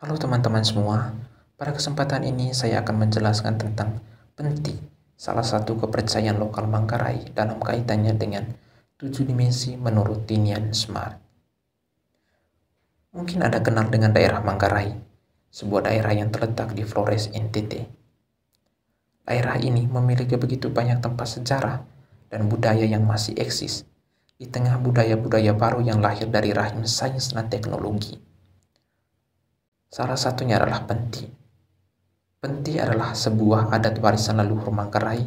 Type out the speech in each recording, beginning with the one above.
Halo teman-teman semua, pada kesempatan ini saya akan menjelaskan tentang Penti, salah satu kepercayaan lokal Manggarai dalam kaitannya dengan 7 dimensi menurut Tinian Smart. Mungkin Anda kenal dengan daerah Manggarai, sebuah daerah yang terletak di Flores, NTT. Daerah ini memiliki begitu banyak tempat sejarah dan budaya yang masih eksis, di tengah budaya-budaya baru yang lahir dari rahim sains dan teknologi. Salah satunya adalah Penti. Penti adalah sebuah adat warisan leluhur Manggarai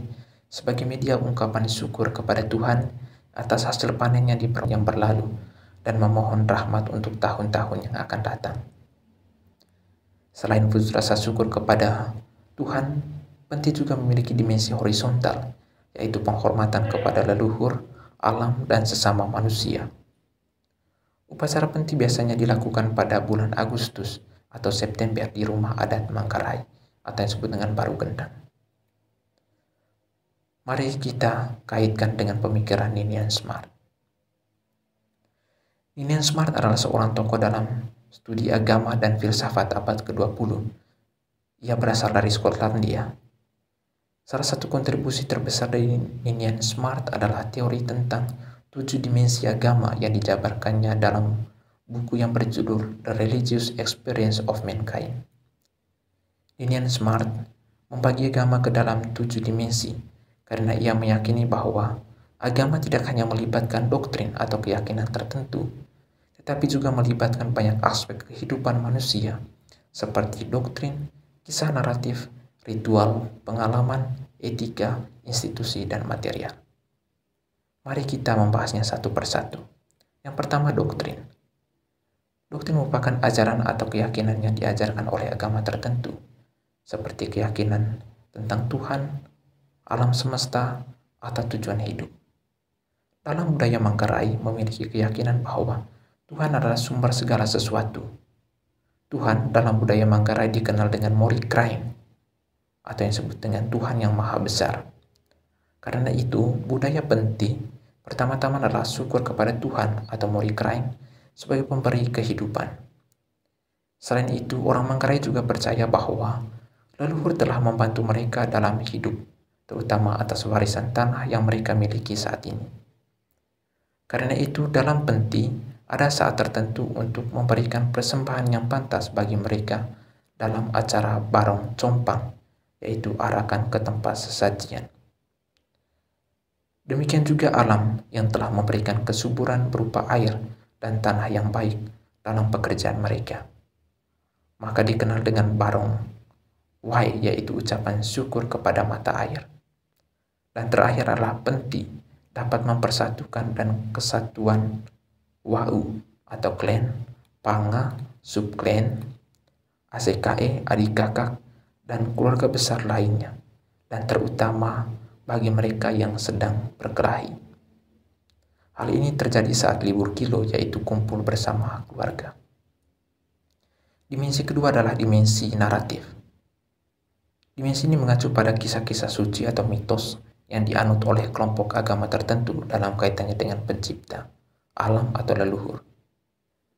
sebagai media ungkapan syukur kepada Tuhan atas hasil panennya di yang berlalu dan memohon rahmat untuk tahun-tahun yang akan datang. Selain wujud rasa syukur kepada Tuhan, Penti juga memiliki dimensi horizontal, yaitu penghormatan kepada leluhur, alam, dan sesama manusia. Upacara Penti biasanya dilakukan pada bulan Agustus atau September di rumah adat Manggarai atau yang disebut dengan Baru Gendang. Mari kita kaitkan dengan pemikiran Ninian Smart. Ninian Smart adalah seorang tokoh dalam studi agama dan filsafat abad ke-20. Ia berasal dari Skotlandia. Salah satu kontribusi terbesar dari Ninian Smart adalah teori tentang 7 dimensi agama yang dijabarkannya dalam buku yang berjudul The Religious Experience of Mankind. Ninian Smart membagi agama ke dalam 7 dimensi karena ia meyakini bahwa agama tidak hanya melibatkan doktrin atau keyakinan tertentu, tetapi juga melibatkan banyak aspek kehidupan manusia seperti doktrin, kisah naratif, ritual, pengalaman, etika, institusi, dan material. Mari kita membahasnya satu persatu. Yang pertama, doktrin. Doktrin merupakan ajaran atau keyakinan yang diajarkan oleh agama tertentu, seperti keyakinan tentang Tuhan, alam semesta, atau tujuan hidup. Dalam budaya Manggarai memiliki keyakinan bahwa Tuhan adalah sumber segala sesuatu. Tuhan dalam budaya Manggarai dikenal dengan Mori Krain, atau yang disebut dengan Tuhan yang Maha Besar. Karena itu, budaya Penti pertama-tama adalah syukur kepada Tuhan atau Mori Krain sebagai pemberi kehidupan. Selain itu, orang Manggarai juga percaya bahwa leluhur telah membantu mereka dalam hidup, terutama atas warisan tanah yang mereka miliki saat ini. Karena itu, dalam Penti ada saat tertentu untuk memberikan persembahan yang pantas bagi mereka dalam acara Barong Compang, yaitu arakan ke tempat sesajian. Demikian juga alam yang telah memberikan kesuburan berupa air dan tanah yang baik dalam pekerjaan mereka. Maka dikenal dengan Barong Wai, yaitu ucapan syukur kepada mata air. Dan terakhir adalah Penti dapat mempersatukan dan kesatuan Wau atau klan, Panga, subklan, ACKE, adik kakak, dan keluarga besar lainnya, dan terutama bagi mereka yang sedang berkelahi. Hal ini terjadi saat libur kilo, yaitu kumpul bersama keluarga. Dimensi kedua adalah dimensi naratif. Dimensi ini mengacu pada kisah-kisah suci atau mitos yang dianut oleh kelompok agama tertentu dalam kaitannya dengan pencipta, alam atau leluhur.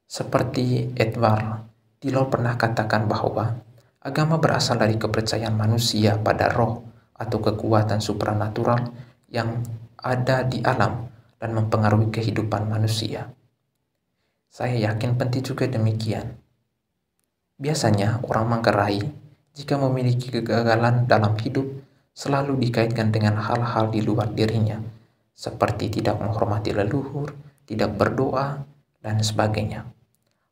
Seperti Edward Tylor pernah katakan bahwa agama berasal dari kepercayaan manusia pada roh atau kekuatan supranatural yang ada di alam dan mempengaruhi kehidupan manusia. Saya yakin Penti juga demikian. Biasanya orang Manggarai jika memiliki kegagalan dalam hidup selalu dikaitkan dengan hal-hal di luar dirinya, seperti tidak menghormati leluhur, tidak berdoa, dan sebagainya.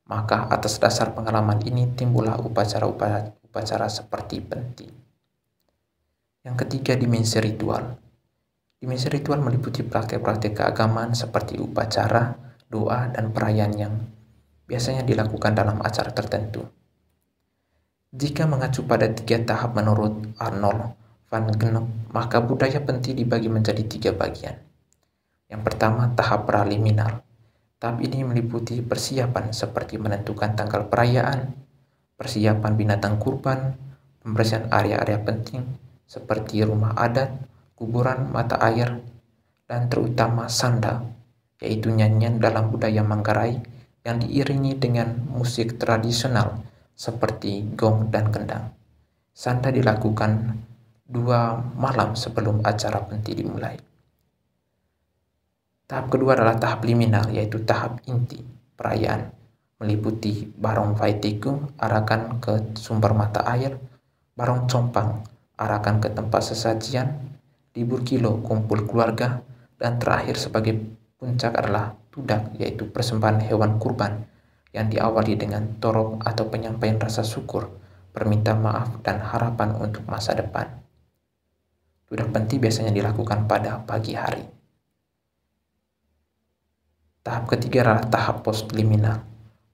Maka atas dasar pengalaman ini timbullah upacara seperti Penti. Yang ketiga, dimensi ritual. Dimensi ritual meliputi praktek-praktek keagamaan seperti upacara, doa, dan perayaan yang biasanya dilakukan dalam acara tertentu. Jika mengacu pada 3 tahap menurut Arnold van Gennep, maka budaya Penti dibagi menjadi 3 bagian. Yang pertama, tahap preliminar. Tahap ini meliputi persiapan seperti menentukan tanggal perayaan, persiapan binatang kurban, pembersihan area-area penting seperti rumah adat, kuburan, mata air, dan terutama sanda, yaitu nyanyian dalam budaya Manggarai yang diiringi dengan musik tradisional seperti gong dan kendang. Sanda dilakukan 2 malam sebelum acara Penti dimulai. Tahap kedua adalah tahap liminal, yaitu tahap inti perayaan, meliputi barong Vaitiku, arahkan ke sumber mata air, barong compang, arahkan ke tempat sesajian, libur kilo, kumpul keluarga, dan terakhir sebagai puncak adalah tudak, yaitu persembahan hewan kurban yang diawali dengan torok atau penyampaian rasa syukur, permintaan maaf, dan harapan untuk masa depan. Tudak Penti biasanya dilakukan pada pagi hari. Tahap ketiga adalah tahap postliminal,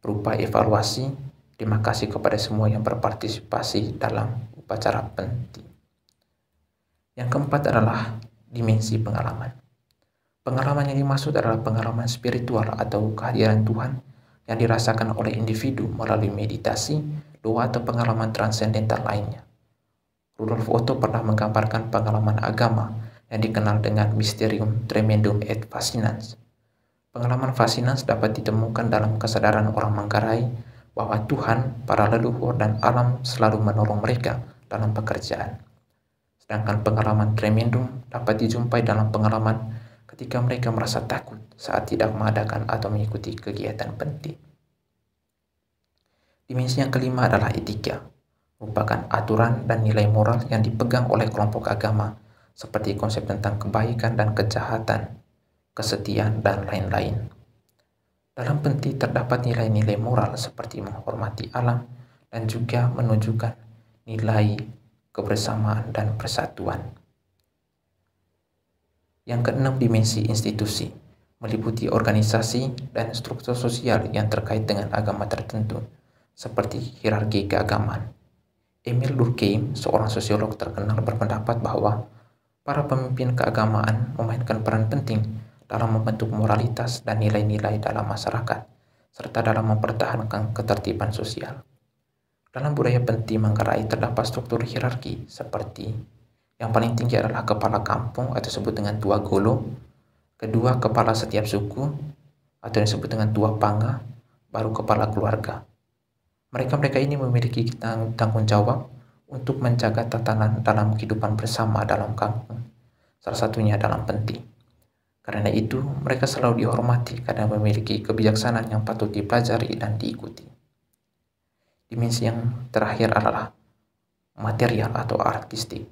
berupa evaluasi. Terima kasih kepada semua yang berpartisipasi dalam upacara Penti. Yang keempat adalah dimensi pengalaman. Pengalaman yang dimaksud adalah pengalaman spiritual atau kehadiran Tuhan yang dirasakan oleh individu melalui meditasi, doa, atau pengalaman transendental lainnya. Rudolf Otto pernah menggambarkan pengalaman agama yang dikenal dengan Mysterium Tremendum et Fascinans. Pengalaman fascinans dapat ditemukan dalam kesadaran orang Manggarai bahwa Tuhan, para leluhur, dan alam selalu menolong mereka dalam pekerjaan. Sedangkan pengalaman tremendum dapat dijumpai dalam pengalaman ketika mereka merasa takut saat tidak mengadakan atau mengikuti kegiatan penting. Dimensi yang kelima adalah etika, merupakan aturan dan nilai moral yang dipegang oleh kelompok agama, seperti konsep tentang kebaikan dan kejahatan, kesetiaan, dan lain-lain. Dalam Penti terdapat nilai-nilai moral seperti menghormati alam dan juga menunjukkan nilai kebersamaan dan persatuan. Yang keenam, dimensi institusi, meliputi organisasi dan struktur sosial yang terkait dengan agama tertentu, seperti hierarki keagamaan. Emil Durkheim, seorang sosiolog terkenal, berpendapat bahwa para pemimpin keagamaan memainkan peran penting dalam membentuk moralitas dan nilai-nilai dalam masyarakat, serta dalam mempertahankan ketertiban sosial. Dalam budaya Penti Manggarai terdapat struktur hierarki seperti yang paling tinggi adalah kepala kampung atau disebut dengan tua golo, kedua kepala setiap suku atau disebut dengan tua panga, baru kepala keluarga. Mereka ini memiliki tanggung jawab untuk menjaga tatanan dalam kehidupan bersama dalam kampung, salah satunya dalam Penti. Karena itu, mereka selalu dihormati karena memiliki kebijaksanaan yang patut dipelajari dan diikuti. Dimensi yang terakhir adalah material atau artistik,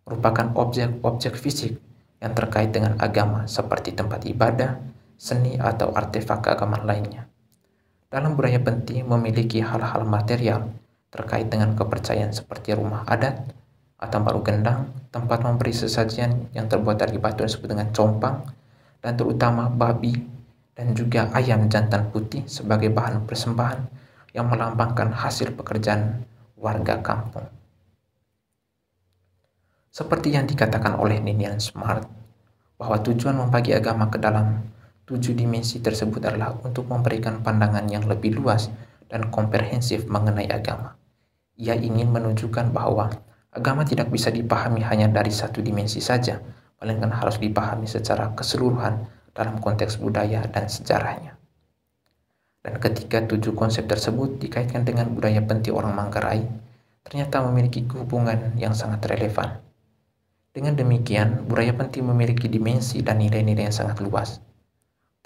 merupakan objek-objek fisik yang terkait dengan agama seperti tempat ibadah, seni, atau artefak keagamaan lainnya. Dalam budaya Penti memiliki hal-hal material terkait dengan kepercayaan seperti rumah adat atau baru gendang, tempat memberi sesajian yang terbuat dari batu disebut dengan compang, dan terutama babi dan juga ayam jantan putih sebagai bahan persembahan yang melambangkan hasil pekerjaan warga kampung. Seperti yang dikatakan oleh Ninian Smart, bahwa tujuan membagi agama ke dalam 7 dimensi tersebut adalah untuk memberikan pandangan yang lebih luas dan komprehensif mengenai agama. Ia ingin menunjukkan bahwa agama tidak bisa dipahami hanya dari satu dimensi saja, melainkan harus dipahami secara keseluruhan dalam konteks budaya dan sejarahnya. Dan ketika 7 konsep tersebut dikaitkan dengan budaya Penti orang Manggarai, ternyata memiliki hubungan yang sangat relevan. Dengan demikian, budaya Penti memiliki dimensi dan nilai-nilai yang sangat luas.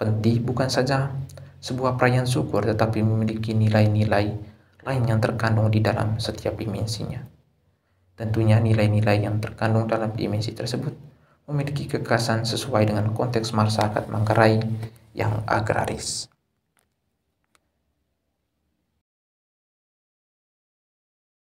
Penti bukan saja sebuah perayaan syukur, tetapi memiliki nilai-nilai lain yang terkandung di dalam setiap dimensinya. Tentunya nilai-nilai yang terkandung dalam dimensi tersebut memiliki kekhasan sesuai dengan konteks masyarakat Manggarai yang agraris.